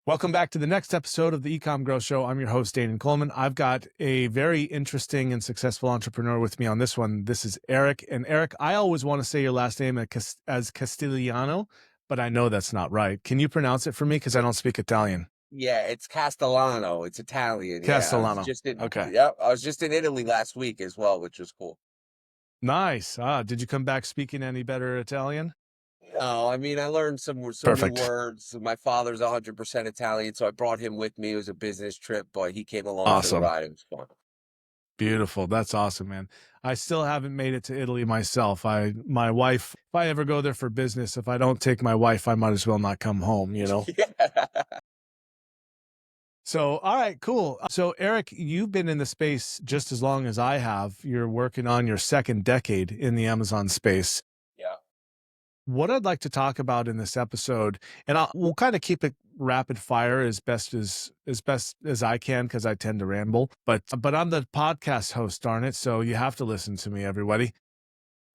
Welcome back to the next episode of the Ecom Growth Show. I'm your host, Danan Coleman. I've got a very interesting and successful entrepreneur with me on this one. This is Eric. And Eric, I always want to say your last name as Castigliano, but I know that's not right. Can you pronounce it for me? Because I don't speak Italian. Yeah, it's Castellano. It's Italian. Yeah, Castellano. Okay. I was just in Italy last week as well, which was cool. Nice. Did you come back speaking any better Italian? No, I mean, I learned some new Perfect. words. My father's 100% Italian, so I brought him with me. It was a business trip, but he came along for the Awesome. ride. It was fun. Beautiful. That's awesome, man. I still haven't made it to Italy myself. My wife, if I ever go there for business, if I don't take my wife, I might as well not come home, you know? Yeah. So, all right, cool. So, Eric, you've been in the space just as long as I have. You're working on your second decade in the Amazon space. Yeah. What I'd like to talk about in this episode, and we'll kind of keep it rapid fire as best as I can because I tend to ramble. But I'm the podcast host, darn it. So you have to listen to me, everybody.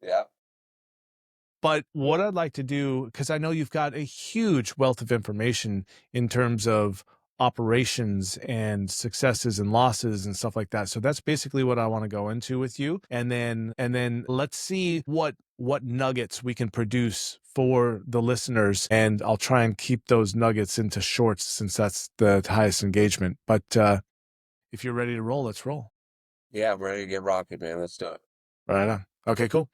Yeah. But what I'd like to do, because I know you've got a huge wealth of information in terms of operations and successes and losses and stuff like that. So that's basically what I want to go into with you. And then let's see what nuggets we can produce for the listeners. And I'll try and keep those nuggets into shorts since that's the highest engagement. But if you're ready to roll, let's roll. Yeah, I'm ready to get rocking, man. Let's do it. Right on. Okay, cool.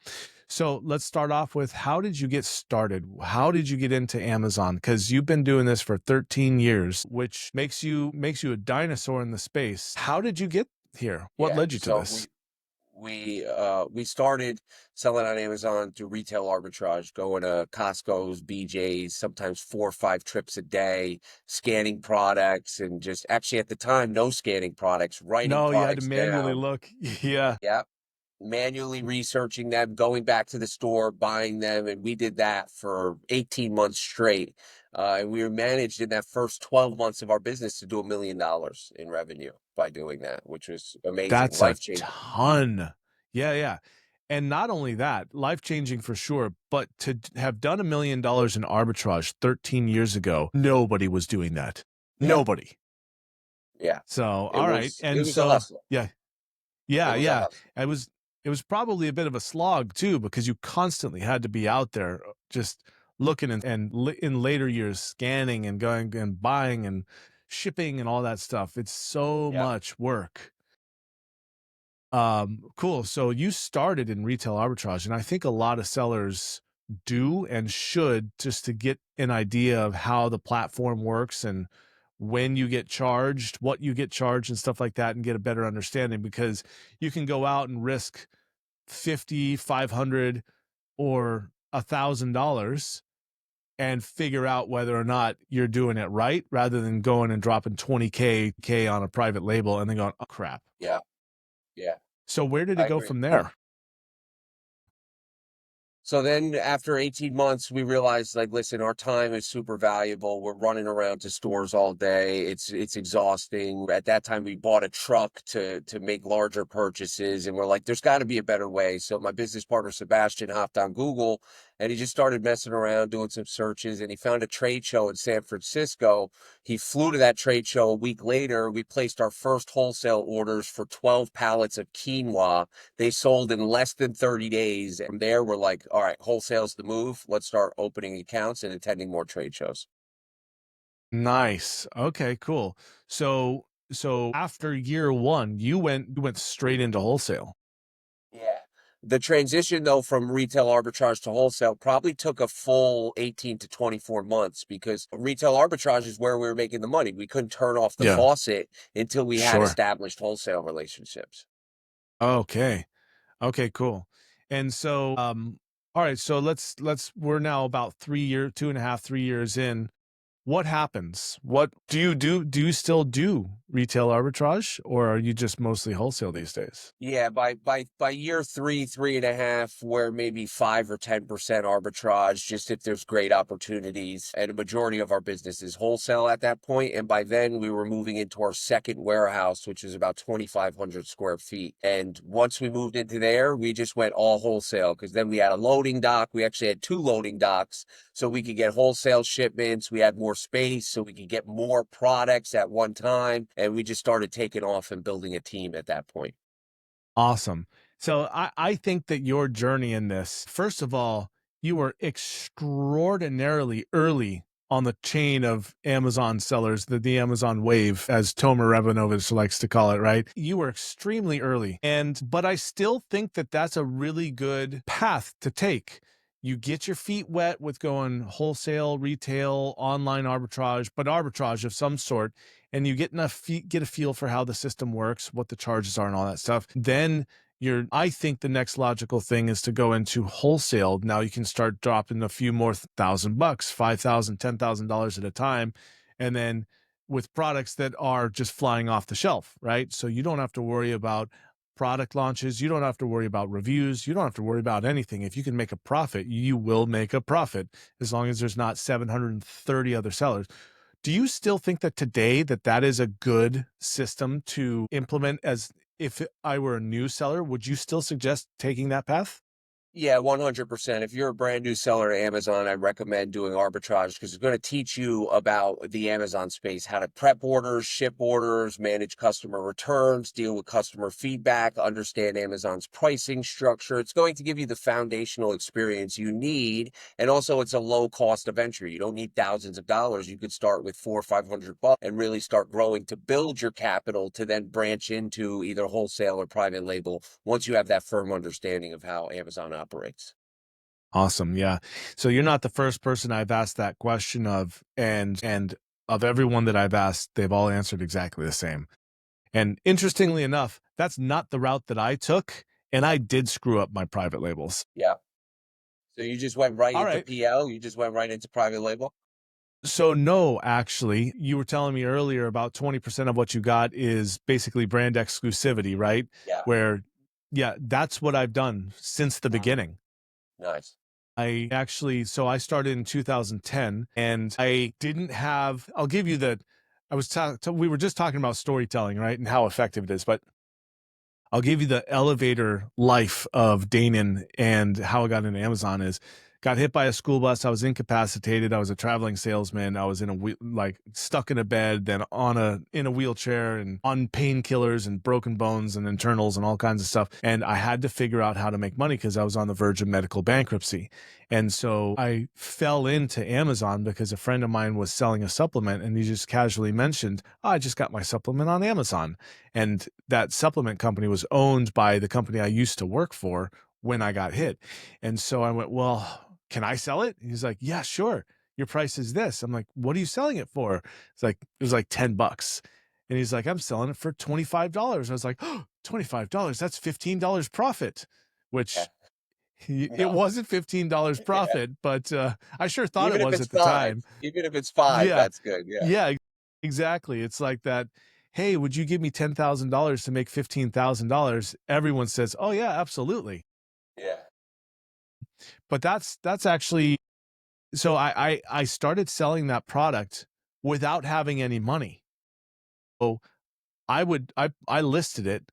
So let's start off with, how did you get started? How did you get into Amazon? Because you've been doing this for 13 years, which makes you a dinosaur in the space. How did you get here? What Yeah. led you to So this? we started selling on Amazon through retail arbitrage, going to Costco's, BJ's, sometimes 4 or 5 trips a day, scanning products, and just actually at the time, no scanning products, writing No, you had to products manually down. look. Yeah. Yeah. Manually researching them, going back to the store, buying them. And we did that for 18 months straight. And we were managed in that first 12 months of our business to do $1 million in revenue by doing that, which was amazing, That's a life-changing. ton. Yeah, yeah. And not only that, life-changing for sure, but to have done $1 million in arbitrage 13 years ago, nobody was doing that. Yeah. Nobody. Yeah. So, It all right. was it And was a so, hustle. yeah, It yeah, was a yeah. hustle. It was probably a bit of a slog too, because you constantly had to be out there just looking in later years, scanning and going and buying and shipping and all that stuff. It's so Yeah. much work. Cool. So you started in retail arbitrage, and I think a lot of sellers do and should, just to get an idea of how the platform works and when you get charged, what you get charged and stuff like that, and get a better understanding, because you can go out and risk 50, 500 or $1,000 and figure out whether or not you're doing it right, rather than going and dropping 20K on a private label and then going, oh crap. Yeah. Yeah. So where did I it go agree. from there? So then after 18 months, we realized, like, listen, our time is super valuable. We're running around to stores all day. It's exhausting. At that time, we bought a truck to make larger purchases, and we're like, there's got to be a better way. So my business partner Sebastian hopped on Google, and he just started messing around, doing some searches, and he found a trade show in San Francisco. He flew to that trade show a week later. We placed our first wholesale orders for 12 pallets of quinoa. They sold in less than 30 days. And from there, we're like, all right, wholesale's the move. Let's start opening accounts and attending more trade shows. Nice. Okay, cool. So after year one, you went straight into wholesale. Yeah. The transition, though, from retail arbitrage to wholesale probably took a full 18 to 24 months, because retail arbitrage is where we were making the money. We couldn't turn off the Yeah, faucet until we had sure. established wholesale relationships. Okay. Okay, cool. And so, all right, so we're now about 2.5, 3 years in. What happens? What do you do? Do you still do retail arbitrage, or are you just mostly wholesale these days? Yeah, by year 3, 3.5, we're maybe 5 or 10% arbitrage, just if there's great opportunities. And a majority of our business is wholesale at that point. And by then, we were moving into our second warehouse, which is about 2,500 square feet. And once we moved into there, we just went all wholesale, because then we had a loading dock. We actually had 2 loading docks. so we could get wholesale shipments. We had more space so we could get more products at one time. And we just started taking off and building a team at that point. Awesome. So I think that your journey in this, first of all, you were extraordinarily early on the chain of Amazon sellers, the Amazon wave, as Tomer Rabinovich likes to call it, right? You were extremely early. But I still think that that's a really good path to take. You get your feet wet with going wholesale, retail, online arbitrage, but arbitrage of some sort, and you get a feel for how the system works, what the charges are and all that stuff. Then I think the next logical thing is to go into wholesale. Now you can start dropping a few more $1,000, 5,000, $10,000 at a time. And then with products that are just flying off the shelf, right? So you don't have to worry about product launches. You don't have to worry about reviews. You don't have to worry about anything. If you can make a profit, you will make a profit as long as there's not 730 other sellers. Do you still think that today that is a good system to implement? As if I were a new seller, would you still suggest taking that path? Yeah, 100%. If you're a brand new seller at Amazon, I recommend doing arbitrage because it's going to teach you about the Amazon space, how to prep orders, ship orders, manage customer returns, deal with customer feedback, understand Amazon's pricing structure. It's going to give you the foundational experience you need. And also it's a low cost of entry. You don't need thousands of dollars. You could start with $400 or $500 and really start growing to build your capital to then branch into either wholesale or private label once you have that firm understanding of how Amazon operates. Awesome. Yeah. So you're not the first person I've asked that question of, and of everyone that I've asked, they've all answered exactly the same. And interestingly enough, that's not the route that I took, and I did screw up my private labels. Yeah. So you just went right All into right. PL? You just went right into private label? So no, actually, you were telling me earlier about 20% of what you got is basically brand exclusivity, right? Yeah. Where, yeah, that's what I've done since the Mhm. beginning. Nice. So I started in 2010 and I didn't have, I'll give you the, we were just talking about storytelling, right? And how effective it is, but I'll give you the elevator life of Danan and how I got into Amazon is got hit by a school bus. I was incapacitated. I was a traveling salesman. I was like stuck in a bed, then in a wheelchair and on painkillers and broken bones and internals and all kinds of stuff. And I had to figure out how to make money because I was on the verge of medical bankruptcy. And so I fell into Amazon because a friend of mine was selling a supplement and he just casually mentioned, oh, I just got my supplement on Amazon. And that supplement company was owned by the company I used to work for when I got hit. And so I went, well, can I sell it? He's like, yeah, sure. Your price is this. I'm like, what are you selling it for? It was like $10. And he's like, I'm selling it for $25. I was like, oh, $25. That's $15 profit, Yeah. which it No. wasn't $15 Yeah. profit, but I sure thought it Even if was it's at the 5, time. even if it's 5, Yeah. that's good. Yeah. Yeah, exactly. It's like that. Hey, would you give me $10,000 to make $15,000? Everyone says, oh yeah, absolutely. Yeah. But that's actually, so I started selling that product without having any money. So I listed it.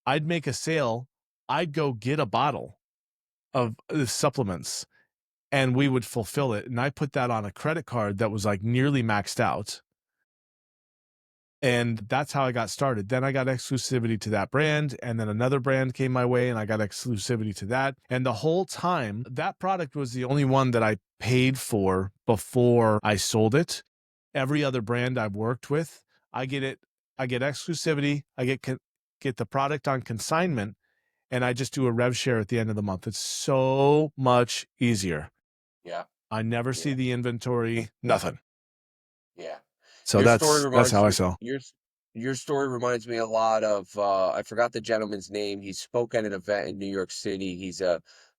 I'd make a sale. I'd go get a bottle of the supplements and we would fulfill it. And I put that on a credit card that was like nearly maxed out. And that's how I got started. Then I got exclusivity to that brand, and then another brand came my way, and I got exclusivity to that. And the whole time, that product was the only one that I paid for before I sold it. Every other brand I've worked with, I get it. I get exclusivity. Get the product on consignment, and I just do a rev share at the end of the month. It's so much easier. Yeah. I never see Yeah. the inventory, nothing. Yeah. So Your story that's reminds how I me sell. your story reminds me a lot of I forgot the gentleman's name. He spoke at an event in New York City.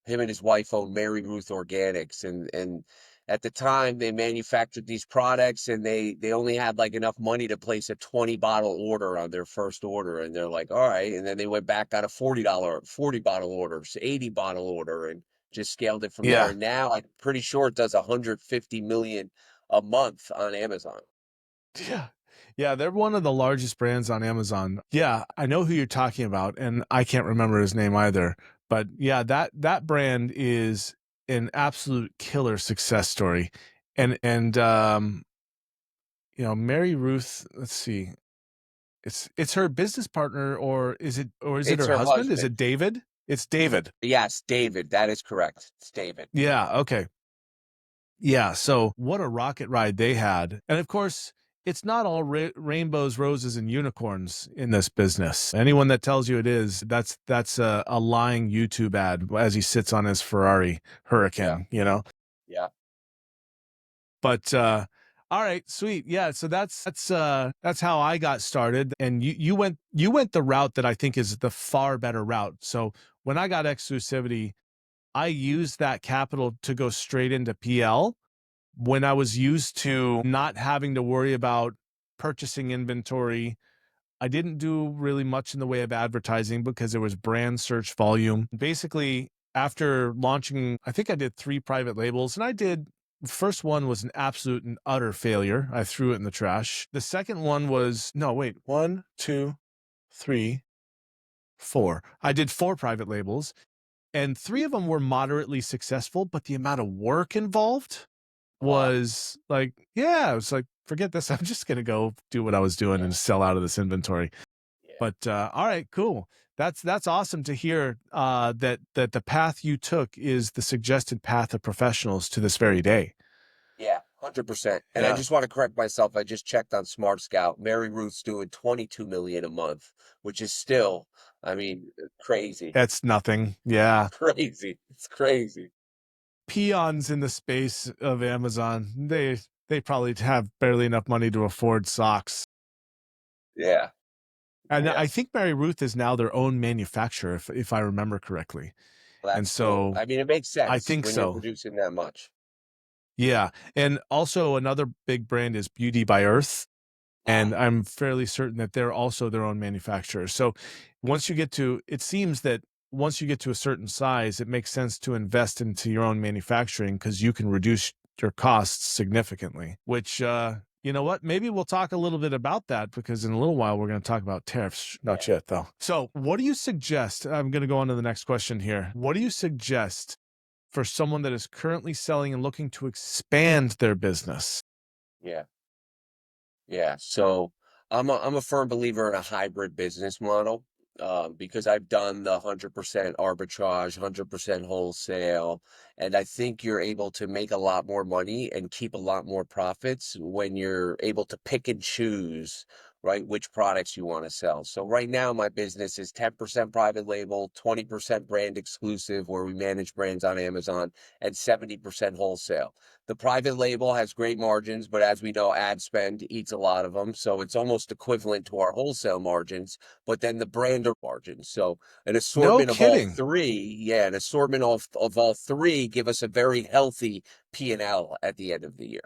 Him and his wife own Mary Ruth Organics, and at the time they manufactured these products and they only had like enough money to place a 20 bottle order on their first order, and they're like, all right, and then they went back, got a $40 40 bottle order, 80 bottle order, and just scaled it from there. Yeah. And now I'm pretty sure it does 150 million a month on Amazon. Yeah. Yeah, they're one of the largest brands on Amazon. Yeah, I know who you're talking about, and I can't remember his name either. But yeah, that brand is an absolute killer success story. And Mary Ruth, let's see. It's her business partner, or is it It's her her husband? Is husband. it David? It's David. Yes, David. That is correct. It's David. Yeah, okay. Yeah, so what a rocket ride they had. And of course, it's not all rainbows, roses, and unicorns in this business. Anyone that tells you it is, that's a lying YouTube ad as he sits on his Ferrari Yeah. Hurricane. Yeah. But all right, sweet. Yeah, so that's how I got started. And you went the route that I think is the far better route. So when I got exclusivity, I used that capital to go straight into PL when I was used to not having to worry about purchasing inventory. I didn't do really much in the way of advertising because there was brand search volume. Basically, after launching, I think I did 3 private labels, and first one was an absolute and utter failure. I threw it in the trash. The second one was, no, wait, 1, 2, 3, 4. I did 4 private labels, and 3 of them were moderately successful, but the amount of work involved A lot. was like, yeah, I was like, forget this. I'm just going to go do what I was doing Yeah. and sell out of this inventory. Yeah. But all right, cool. That's awesome to hear that the path you took is the suggested path of professionals to this very day. Yeah. 100%. And I Yeah. just want to correct myself. I just checked on Smart Scout. Mary Ruth's doing 22 million a month, which is still, I mean, crazy. That's nothing. Yeah. Crazy. It's crazy. Peons in the space of Amazon, they probably have barely enough money to afford socks. Yeah. And Yeah. I think Mary Ruth is now their own manufacturer, if I remember correctly. And That's true. so I mean, it makes I sense think when you're so. producing that much. Yeah. And also another big brand is Beauty by Earth. Ah, And I'm fairly certain that they're also their own manufacturer. So it seems that once you get to a certain size, it makes sense to invest into your own manufacturing because you can reduce your costs significantly, which, you know what? Maybe we'll talk a little bit about that because in a little while we're going to talk about tariffs. Not yeah. yet, though. So, what do you suggest? I'm going to go on to the next question here. What do you suggest for someone that is currently selling and looking to expand their business? Yeah. Yeah, so I'm a firm believer in a hybrid business model, because I've done the 100% arbitrage, 100% wholesale, and I think you're able to make a lot more money and keep a lot more profits when you're able to pick and choose, right, which products you want to sell. So right now, my business is 10% private label, 20% brand exclusive, where we manage brands on Amazon, and 70% wholesale. The private label has great margins, but as we know, ad spend eats a lot of them. So it's almost equivalent to our wholesale margins, but then the brand margins. So an No assortment of all kidding. three, yeah, an assortment of all three give us a very healthy P&L at the end of the year.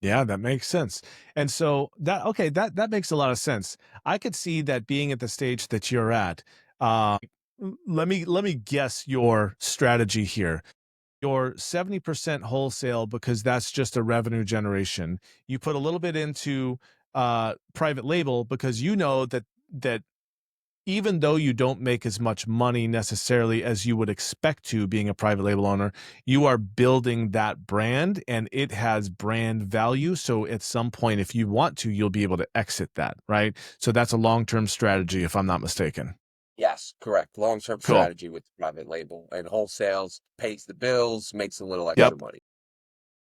Yeah, that makes sense. And so that makes a lot of sense. I could see that being at the stage that you're at. Uh, let me guess your strategy here. Your 70% wholesale because that's just a revenue generation. You put a little bit into private label because you know that even though you don't make as much money necessarily as you would expect to being a private label owner, you are building that brand and it has brand value. So at some point, if you want to, you'll be able to exit that, right? So that's a long-term strategy, if I'm not mistaken. Yes, correct. Long-term Cool. strategy with the private label and wholesales pays the bills, makes a little extra Yep. money.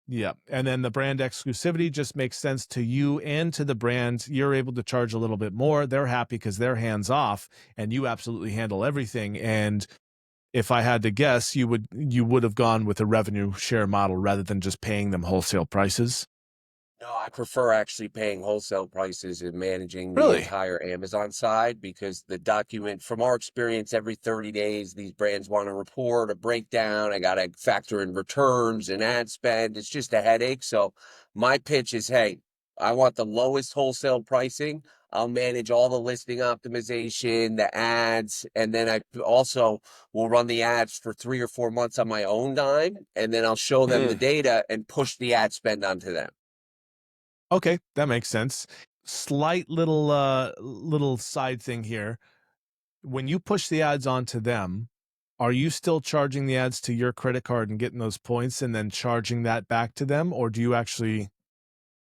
Yeah. And then the brand exclusivity just makes sense to you and to the brand. You're able to charge a little bit more. They're happy because they're hands off and you absolutely handle everything. And if I had to guess, you would have gone with a revenue share model rather than just paying them wholesale prices. No, I prefer actually paying wholesale prices and managing the Really? entire Amazon side because the document, from our experience, every 30 days, these brands want to report a breakdown. I got to factor in returns and ad spend. It's just a headache. So my pitch is, hey, I want the lowest wholesale pricing. I'll manage all the listing optimization, the ads, and then I also will run the ads for 3 or 4 months on my own dime. And then I'll show them the Mm. data and push the ad spend onto them. Okay, that makes sense. Slight little side thing here. When you push the ads onto them, are you still charging the ads to your credit card and getting those points and then charging that back to them? Or do you actually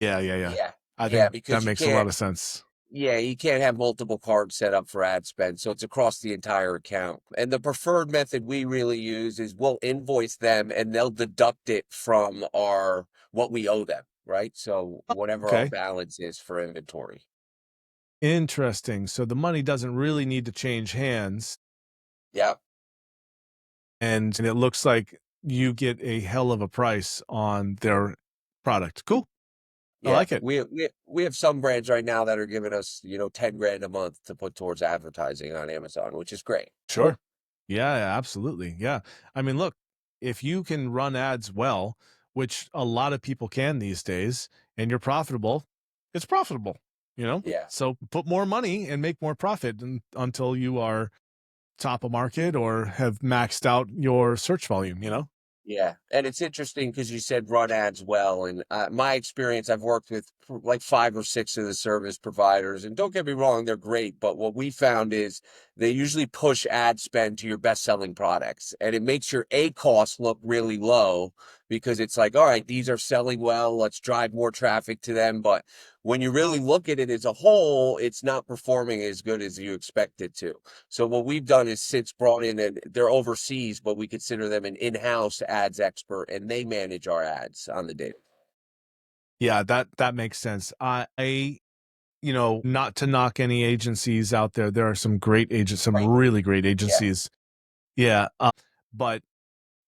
Yeah, yeah, yeah. Yeah. I Yeah, think that because you makes a can't lot of sense. yeah, you can't have multiple cards set up for ad spend, so it's across the entire account. And the preferred method we really use is we'll invoice them and they'll deduct it from our what we owe them, right? So whatever our Okay. balance is for inventory. Interesting. So the money doesn't really need to change hands, Yeah. and it looks like you get a hell of a price on their product. Cool. I Yeah, like it. we have some brands right now that are giving us, 10 grand a month to put towards advertising on Amazon, which is great. Sure. Yeah, yeah, absolutely. Yeah. I mean, look, if you can run ads well, which a lot of people can these days, and you're profitable, it's profitable, you know? Yeah. So put more money and make more profit until you are top of market or have maxed out your search volume, you know? Yeah, and it's interesting because you said run ads well, and my experience, I've worked with like 5 or 6 of the service providers, and don't get me wrong, they're great. But what we found is they usually push ad spend to your best-selling products, and it makes your A cost look really low because it's like, all right, these are selling well, let's drive more traffic to them. But when you really look at it as a whole, it's not performing as good as you expect it to. So what we've done is since brought in, and they're overseas, but we consider them an in-house ads expert, and they manage our ads on the data. Yeah, that makes sense. Not to knock any agencies out there. There are some great agents, some Right. really great Yeah. agencies. Yeah. But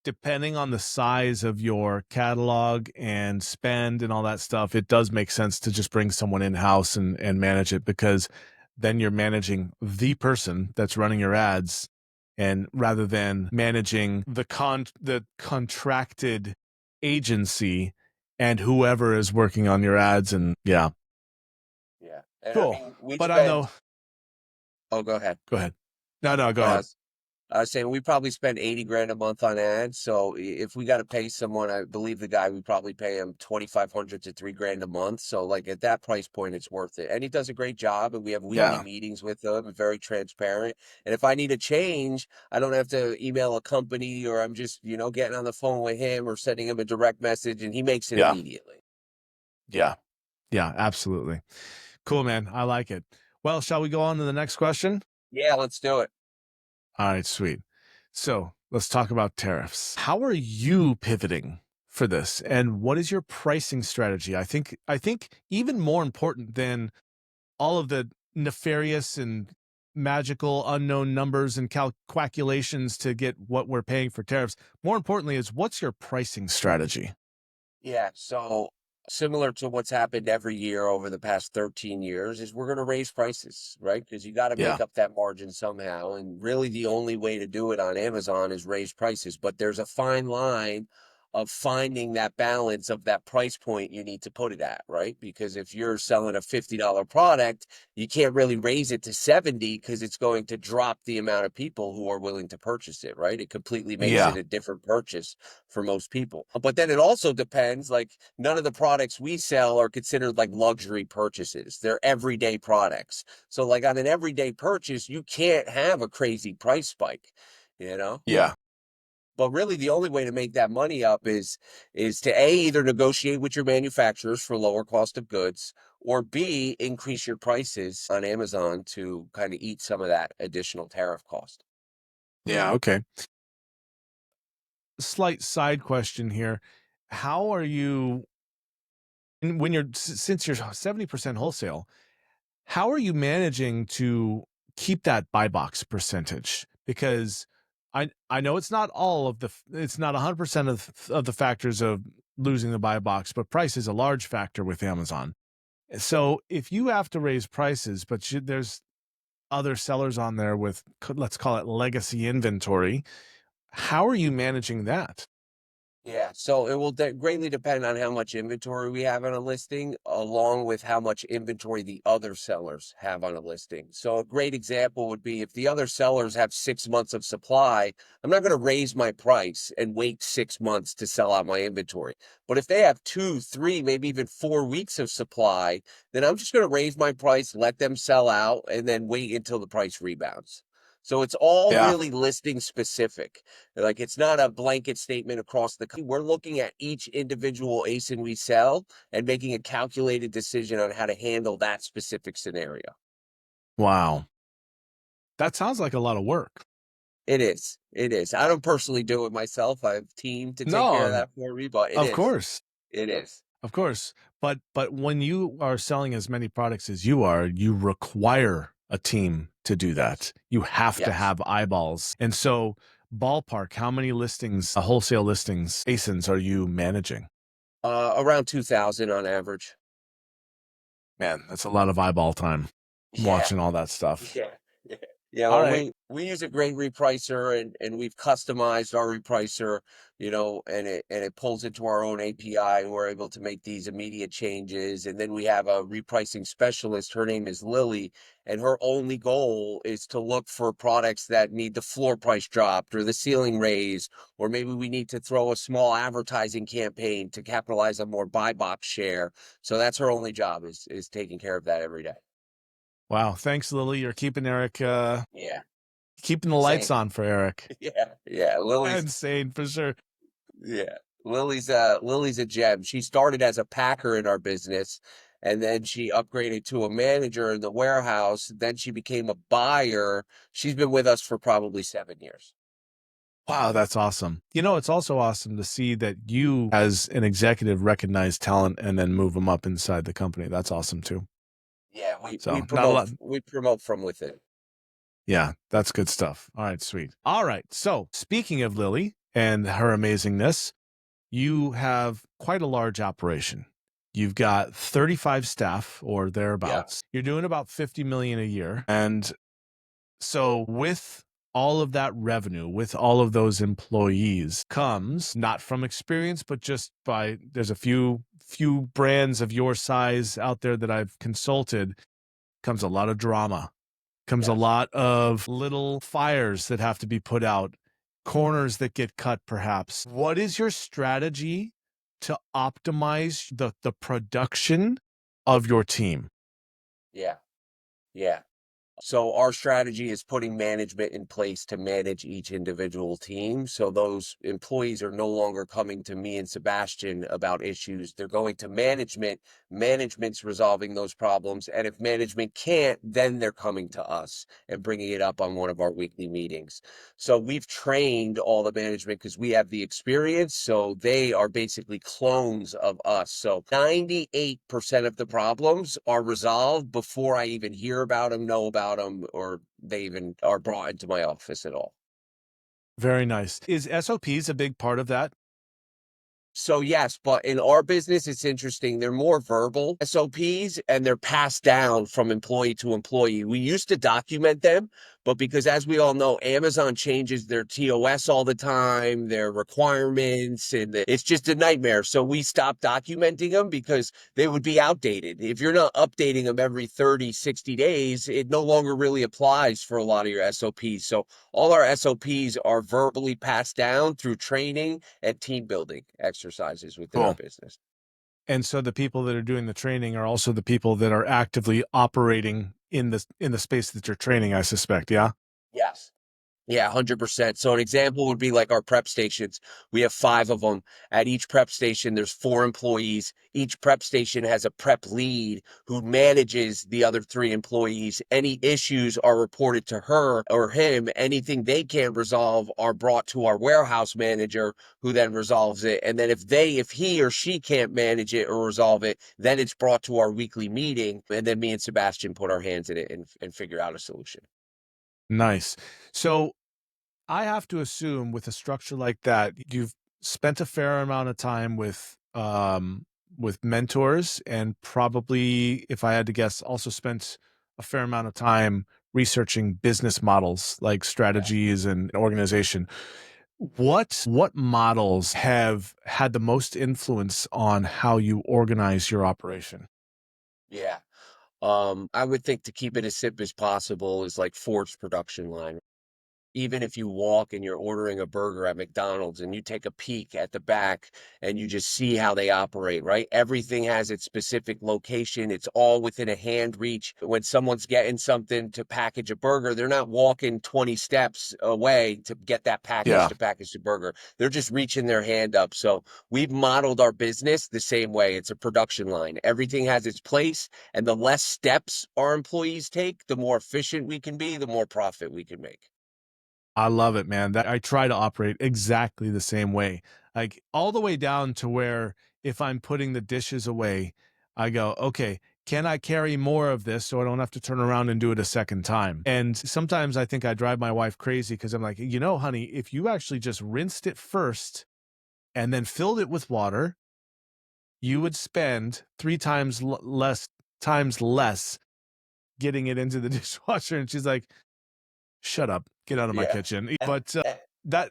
depending on the size of your catalog and spend and all that stuff, it does make sense to just bring someone in house and manage it, because then you're managing the person that's running your ads, and rather than managing the contracted agency and whoever is working on your ads. And yeah, Yeah. And I cool. mean, we But I spend, know, oh, go ahead. go ahead. No, go Uh, ahead. I was saying we probably spend 80 grand a month on ads. So if we got to pay someone, I believe the guy, we probably pay him 2,500 to 3 grand a month. So like at that price point, it's worth it. And he does a great job. And we have weekly Yeah. meetings with him, and very transparent. And if I need a change, I don't have to email a company, or I'm just, getting on the phone with him or sending him a direct message, and he makes it Yeah. immediately. Yeah. Yeah. Absolutely. Cool, man. I like it. Well, shall we go on to the next question? Yeah, let's do it. All right, sweet. So let's talk about tariffs. How are you pivoting for this? And what is your pricing strategy? I think even more important than all of the nefarious and magical unknown numbers and calculations to get what we're paying for tariffs, more importantly is, what's your pricing strategy? Yeah, so similar to what's happened every year over the past 13 years is we're going to raise prices, right? Because you got to Yeah. make up that margin somehow. And really the only way to do it on Amazon is raise prices. But there's a fine line of finding that balance of that price point you need to put it at, right? Because if you're selling a $50 product, you can't really raise it to 70 because it's going to drop the amount of people who are willing to purchase it, right? It completely makes it Yeah. a different purchase for most people. But then it also depends, like none of the products we sell are considered like luxury purchases. They're everyday products. So like on an everyday purchase, you can't have a crazy price spike, you know? Yeah. But really the only way to make that money up is to A, either negotiate with your manufacturers for lower cost of goods, or B, increase your prices on Amazon to kind of eat some of that additional tariff cost. Yeah. Okay. Slight side question here. How are you, when you're, since you're 70% wholesale, how are you managing to keep that buy box percentage? Because I know it's not all of it's not 100% of the factors of losing the buy box, but price is a large factor with Amazon. So if you have to raise prices, but there's other sellers on there with, let's call it legacy inventory, how are you managing that? Yeah, so it will greatly depend on how much inventory we have on a listing, along with how much inventory the other sellers have on a listing. So a great example would be if the other sellers have 6 months of supply, I'm not going to raise my price and wait 6 months to sell out my inventory. But if they have 2, 3, maybe even 4 weeks of supply, then I'm just going to raise my price, let them sell out, and then wait until the price rebounds. So it's all Yeah. really listing specific. Like it's not a blanket statement across the country. We're looking at each individual ASIN we sell and making a calculated decision on how to handle that specific scenario. Wow. That sounds like a lot of work. It is. It is. I don't personally do it myself. I have a team to take care of No, that for me, but it of is. course. It is. Of course. But when you are selling as many products as you are, you require a team to do Yes. that. You have to Yes. have eyeballs. And so ballpark, how many listings, wholesale listings, ASINs are you managing? Around 2,000 on average. Man, that's a lot of eyeball time Yeah. watching all that stuff. Yeah. Yeah. Yeah, All well, right. we use a great repricer and we've customized our repricer, and it pulls into our own API and we're able to make these immediate changes. And then we have a repricing specialist. Her name is Lily, and her only goal is to look for products that need the floor price dropped or the ceiling raised, or maybe we need to throw a small advertising campaign to capitalize on more buy box share. So that's her only job is taking care of that every day. Wow. Thanks, Lily. You're keeping Eric, Yeah. keeping the lights Same. on for Eric. Yeah, yeah. Insane for sure. Yeah. Lily's a gem. She started as a packer in our business, and then she upgraded to a manager in the warehouse. Then she became a buyer. She's been with us for probably 7 years. Wow, that's awesome. You know, it's also awesome to see that you, as an executive, recognize talent and then move them up inside the company. That's awesome too. Yeah, So, not a lot. we promote from within. Yeah, that's good stuff. All right, sweet. All right. So, speaking of Lily and her amazingness, you have quite a large operation. You've got 35 staff or Yeah, thereabouts. You're doing about 50 million a year. And so with all of that revenue, with all of those employees comes not from experience, but just by there's a few brands of your size out there that I've consulted, comes a lot of drama, comes a yes, lot of little fires that have to be put out, corners that get cut perhaps. What is your strategy to optimize the production of your team? yeah, yeah. So our strategy is putting management in place to manage each individual team. So those employees are no longer coming to me and Sebastian about issues. They're going to management. Management's resolving those problems. And if management can't, then they're coming to us and bringing it up on one of our weekly meetings. So we've trained all the management because we have the experience. So they are basically clones of us. So 98% of the problems are resolved before I even hear about them, know about them, or they even are brought into my office at all. Very nice. Is SOPs a big part of that? So yes, but in our business, it's interesting. They're more verbal SOPs and they're passed down from employee to employee. We used to document them, but because as we all know, Amazon changes their TOS all the time, their requirements, and it's just a nightmare. So we stopped documenting them because they would be outdated. If you're not updating them every 30, 60 days, it no longer really applies for a lot of your SOPs. So all our SOPs are verbally passed down through training and team building exercises within our Cool. business. And so the people that are doing the training are also the people that are actively operating in the space that you're training, I suspect. Yeah. Yes. Yeah, 100%. So an example would be like our prep stations. We have 5 of them. At each prep station, there's 4 employees. Each prep station has a prep lead who manages the other 3 employees. Any issues are reported to her or him. Anything they can't resolve are brought to our warehouse manager who then resolves it. And then if he or she can't manage it or resolve it, then it's brought to our weekly meeting. And then me and Sebastian put our hands in it and figure out a solution. Nice. So I have to assume with a structure like that, you've spent a fair amount of time with mentors and probably, if I had to guess, also spent a fair amount of time researching business models like Yes. strategies and organization. What models have had the most influence on how you organize your operation? Yeah. I would think to keep it as simple as possible is like Ford's production line. even if you walk and you're ordering a burger at McDonald's and you take a peek at the back and you just see how they operate, right? Everything has its specific location. It's all within a hand reach. When someone's getting something to package a burger, they're not walking 20 steps away to get that package Yeah. to package the burger. They're just reaching their hand up. So we've modeled our business the same way. It's a production line. Everything has its place, and the less steps our employees take, the more efficient we can be, the more profit we can make. I love it, man. That I try to operate exactly the same way. Like all the way down to where if I'm putting the dishes away, I go, okay, can I carry more of this so I don't have to turn around and do it a second time? And sometimes I think I drive my wife crazy because I'm like, honey, if you actually just rinsed it first and then filled it with water, you would spend three times less getting it into the dishwasher. And she's like, shut up, get out of my Yeah. kitchen. Eh, But eh, that,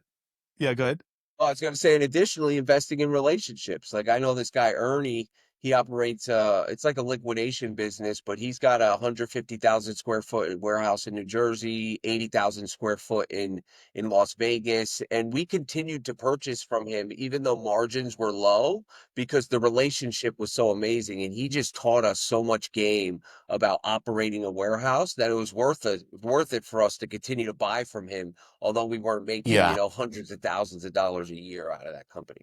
yeah, go ahead. Oh, I was gonna say, and additionally, investing in relationships. Like I know this guy Ernie, he operates it's like a liquidation business, but he's got a 150,000 square foot warehouse in New Jersey, 80,000 square foot in Las Vegas, and we continued to purchase from him even though margins were low because the relationship was so amazing, and he just taught us so much game about operating a warehouse that it was worth it for us to continue to buy from him, although we weren't making, Yeah. hundreds of thousands of dollars a year out of that company.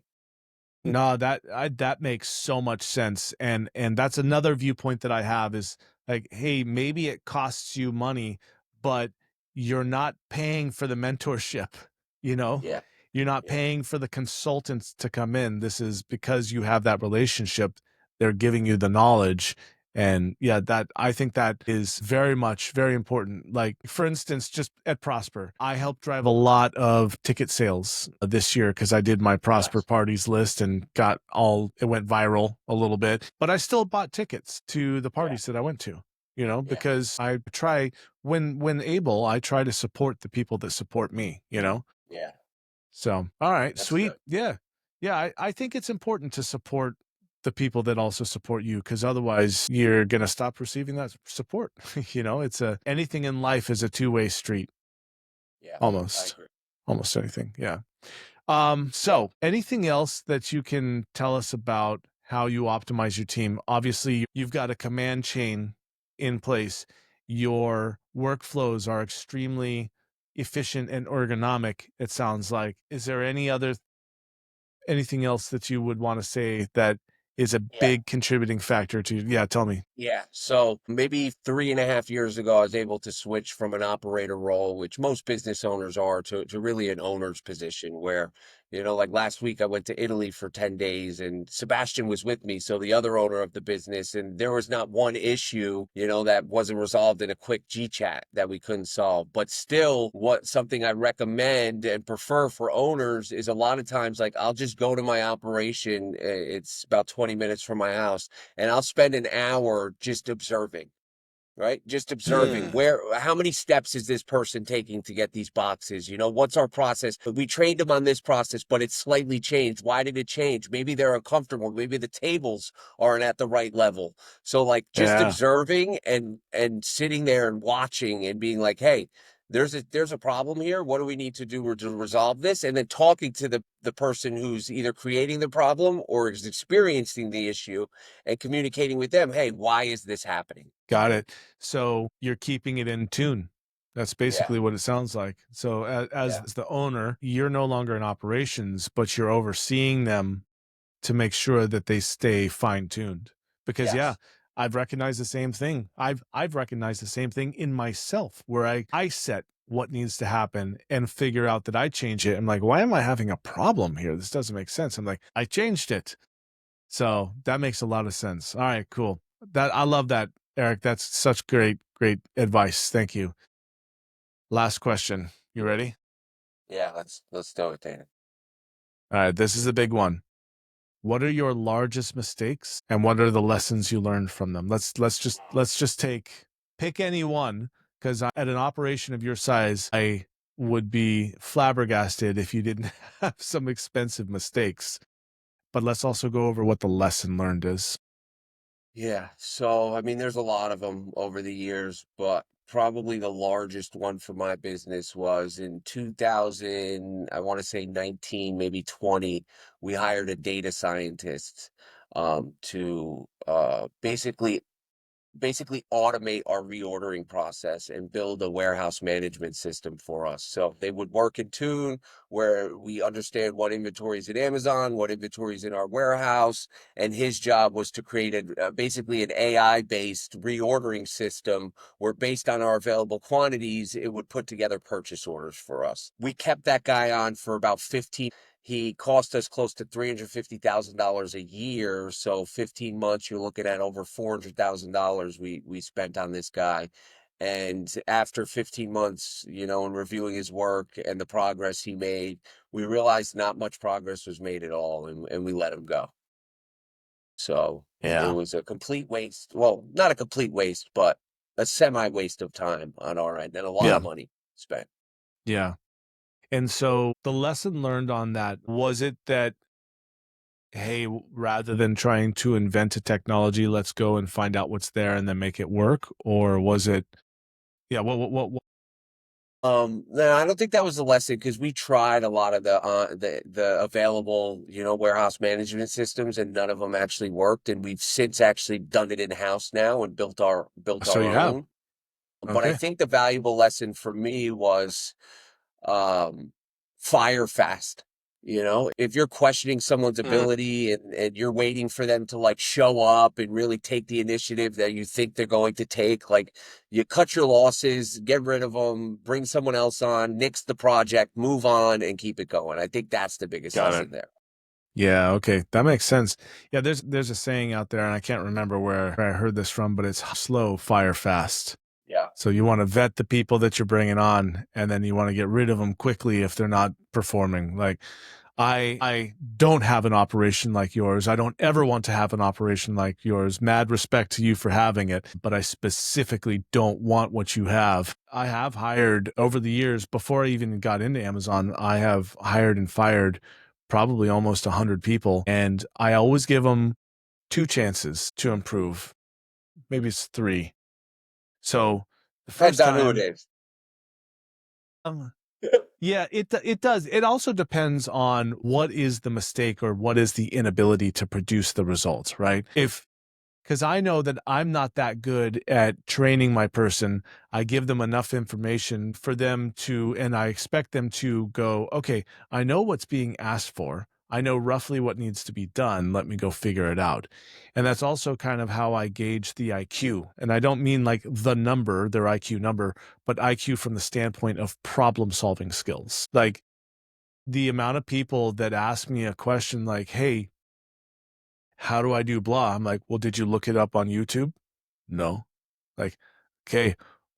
No, that makes so much sense, and that's another viewpoint that I have is like, hey, maybe it costs you money, but you're not paying for the mentorship, you know? Yeah, You're not yeah, paying for the consultants to come in. This is because you have that relationship. They're giving you the knowledge. And yeah, that I think that is very much very important. Like, for instance, just at Prosper, I helped drive a lot of ticket sales this year because I did my Prosper nice. parties list and it went viral a little bit. But I still bought tickets to the Yeah, parties that I went to, yeah, because I try when able, I try to support the. That support me. yeah. So, all right, That's sweet. good. Yeah. Yeah, I think it's important to support the people that also support you because otherwise you're going to stop receiving that support. It's anything in life is a two-way street Yeah, I almost. agree. Almost anything. Yeah. Well, So anything else that you can tell us about how you optimize your team? Obviously, you've got a command chain in place. Your workflows are extremely efficient and ergonomic, it sounds like. Is there anything else that you would want to say that is a yeah. big contributing factor to, yeah, tell me. Yeah. So maybe 3.5 years ago, I was able to switch from an operator role, which most business owners are, to really an owner's position where, like last week I went to Italy for 10 days and Sebastian was with me. So the other owner of the business, and there was not one issue, that wasn't resolved in a quick G chat that we couldn't solve. But still, what something I recommend and prefer for owners is a lot of times, like I'll just go to my operation. It's about 20 minutes from my house and I'll spend an hour just observing, right? Just observing Hmm. how many steps is this person taking to get these boxes? What's our process? We trained them on this process, but it's slightly changed. Why did it change? Maybe they're uncomfortable. Maybe the tables aren't at the right level. So like just Yeah. observing and sitting there and watching and being like, hey, there's a problem here. What do we need to do to resolve this? And then talking to the person who's either creating the problem or is experiencing the issue and communicating with them, hey, why is this happening? Got it. So you're keeping it in tune. That's Yeah, basically what it sounds like. So as yeah, the owner, you're no longer in operations, but you're overseeing them to make sure that they stay fine tuned. Because yeah, yes, I've recognized the same thing. I've recognized the same thing in myself where I set what needs to happen and figure out that I change it. I'm like, why am I having a problem here? This doesn't make sense. I'm like, I changed it. yeah, So that makes a lot of sense. All right, cool. I love that, Eric. That's such great advice. Thank you. Last question. You ready? yeah. Let's do it, Dana. All right, this is a big one. What are your largest mistakes and what are the lessons you learned from them? Let's just pick any one because at an operation of your size, I would be flabbergasted if you didn't have some expensive mistakes. But let's also go over what the lesson learned is. Yeah. So, I mean, there's a lot of them over the years, but probably the largest one for my business was in 2000, I want to say 19, maybe 20. We hired a data scientist to basically automate our reordering process and build a warehouse management system for us. So they would work in tune where we understand what inventory is at Amazon, what inventory is in our warehouse. And his job was to create basically an AI based reordering system where, based on our available quantities, it would put together purchase orders for us. We kept that guy on for about 15. He cost us close to $350,000 a year. So 15 months, you're looking at over $400,000 we spent on this guy. And after 15 months, and reviewing his work and the progress he made, we realized not much progress was made at all, and we let him go. So it Yeah. was a complete waste. Well, not a complete waste, but a semi waste of time on our end and a lot Yeah. of money spent. Yeah. And so the lesson learned on that, was it that, hey, rather than trying to invent a technology, let's go and find out what's there and then make it work? Or was it, yeah, what No, I don't think that was the lesson because we tried a lot of the available, warehouse management systems, and none of them actually worked. And we've since actually done it in house now and built so our you have? own. But I Okay. think the valuable lesson for me was um, fire fast. If you're questioning someone's ability and you're waiting for them to like show up and really take the initiative that you think they're going to take, like, you cut your losses, get rid of them, bring someone else on, nix the project, move on, and keep it going. I think that's the biggest Got it. lesson there. Yeah, okay. That makes sense. Yeah, there's a saying out there, and I can't remember where I heard this from, but it's slow, fire fast. Yeah. So you want to vet the people that you're bringing on, and then you want to get rid of them quickly if they're not performing. Like, I don't have an operation like yours. I don't ever want to have an operation like yours. Mad respect to you for having it, but I specifically don't want what you have. I have hired over the years, before I even got into Amazon, I have hired and fired probably almost 100 people, and I always give them two chances to improve. Maybe it's three. So the Depends first on who it time, is. um, yeah, it does. It also depends on what is the mistake or what is the inability to produce the results, right? If because I know that I'm not that good at training my person. I give them enough information for them to, and I expect them to go, okay, I know what's being asked for. I know roughly what needs to be done. Let me go figure it out. And that's also kind of how I gauge the IQ. And I don't mean like the number, their IQ number, but IQ from the standpoint of problem solving skills. Like, the amount of people that ask me a question like, hey, how do I do blah? I'm like, well, did you look it up on YouTube? No. Like, okay,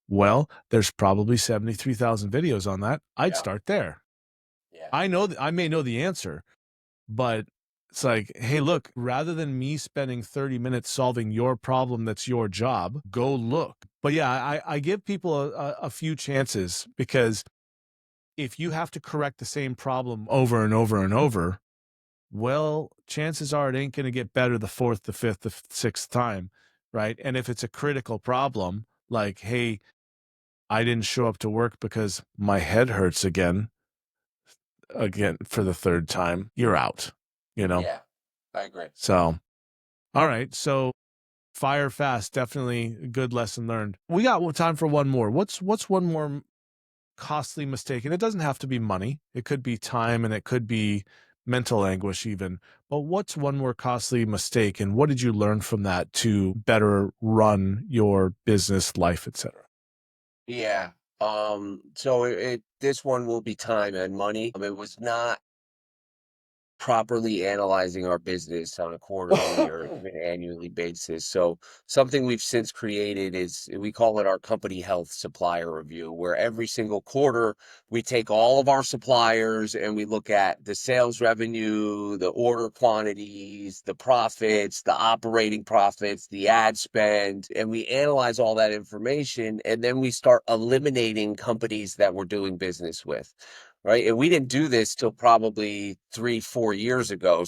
well, there's probably 73,000 videos on that. I'd Yeah. start there. Yeah. I know that I may know the answer, but it's like, hey, look, rather than me spending 30 minutes solving your problem that's your job, go look. But yeah, I give people a few chances, because if you have to correct the same problem over and over and over, well, chances are it ain't going to get better the fourth, the fifth, the sixth time, right? And if it's a critical problem, like, hey, I didn't show up to work because my head hurts again for the third time, you're out, you know? Yeah. I agree. So, all right. So fire fast, definitely a good lesson learned. We got time for one more. What's one more costly mistake? And it doesn't have to be money. It could be time, and it could be mental anguish even. But what's one more costly mistake, and what did you learn from that to better run your business, life, etc.? Yeah. So this one will be time and money. It was not properly analyzing our business on a quarterly or even annually basis. So something we've since created is, we call it our company health supplier review, where every single quarter we take all of our suppliers and we look at the sales revenue, the order quantities, the profits, the operating profits, the ad spend, and we analyze all that information, and then we start eliminating companies that we're doing business with. Right. And we didn't do this till probably 3, 4 years ago.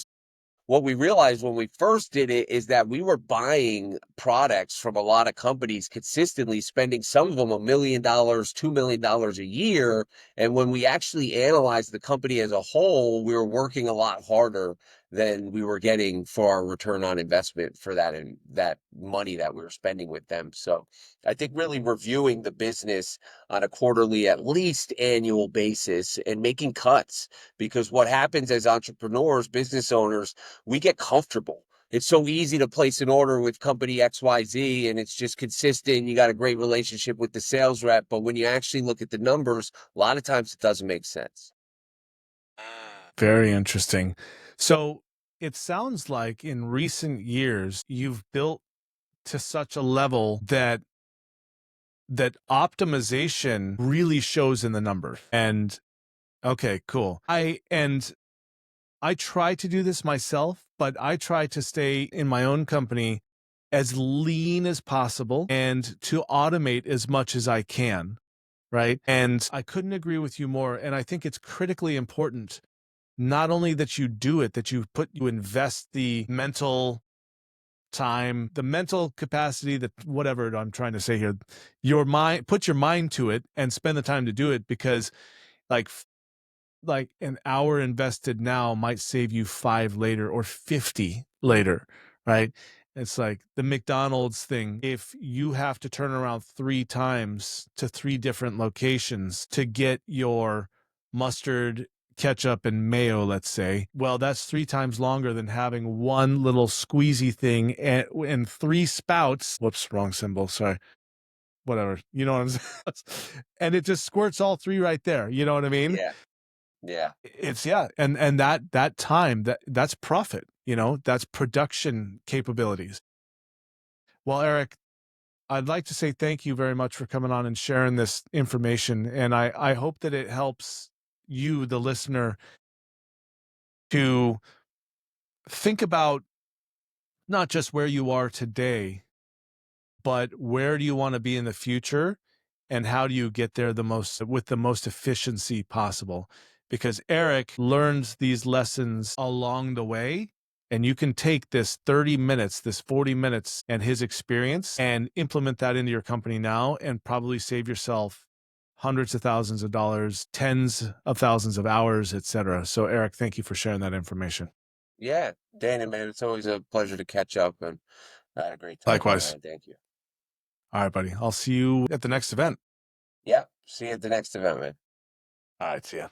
what we realized when we first did it is that we were buying products from a lot of companies consistently, spending some of them $1 million, $2 million a year. And when we actually analyzed the company as a whole, we were working a lot harder than we were getting for our return on investment for that and that money that we were spending with them. So I think really reviewing the business on a quarterly, at least annual basis, and making cuts, because what happens as entrepreneurs, business owners, we get comfortable. It's so easy to place an order with company XYZ and it's just consistent. You got a great relationship with the sales rep. But when you actually look at the numbers, a lot of times it doesn't make sense. Very interesting. So it sounds like in recent years, you've built to such a level that optimization really shows in the numbers. And okay, cool. I try to do this myself, but I try to stay in my own company as lean as possible and to automate as much as I can, right? And I couldn't agree with you more. And I think it's critically important not only that you do it, that you invest the mental time, the mental capacity, that whatever I'm trying to say here, put your mind to it and spend the time to do it, because like an hour invested now might save you 5 later or 50 later, right? It's like the McDonald's thing. If you have to turn around 3 times to 3 different locations to get your mustard, ketchup, and mayo, let's say, well, that's 3 times longer than having one little squeezy thing and 3 spouts. Whoops, wrong symbol. Sorry. Whatever. You know what I'm saying? And it just squirts all 3 right there. You know what I mean? Yeah. Yeah. It's yeah, and that time, that's profit, that's production capabilities. Well, Eric, I'd like to say thank you very much for coming on and sharing this information, and I hope that it helps you, the listener, to think about not just where you are today, but where do you want to be in the future, and how do you get there with the most efficiency possible? Because Eric learns these lessons along the way, and you can take this 30 minutes, this 40 minutes and his experience and implement that into your company now and probably save yourself hundreds of thousands of dollars, tens of thousands of hours, etc. So Eric, thank you for sharing that information. Yeah. Danan, man, it's always a pleasure to catch up, and I had a great time, my Likewise. man. Thank you. All right, buddy. I'll see you at the next event. Yeah. See you at the next event, man. All right, see ya.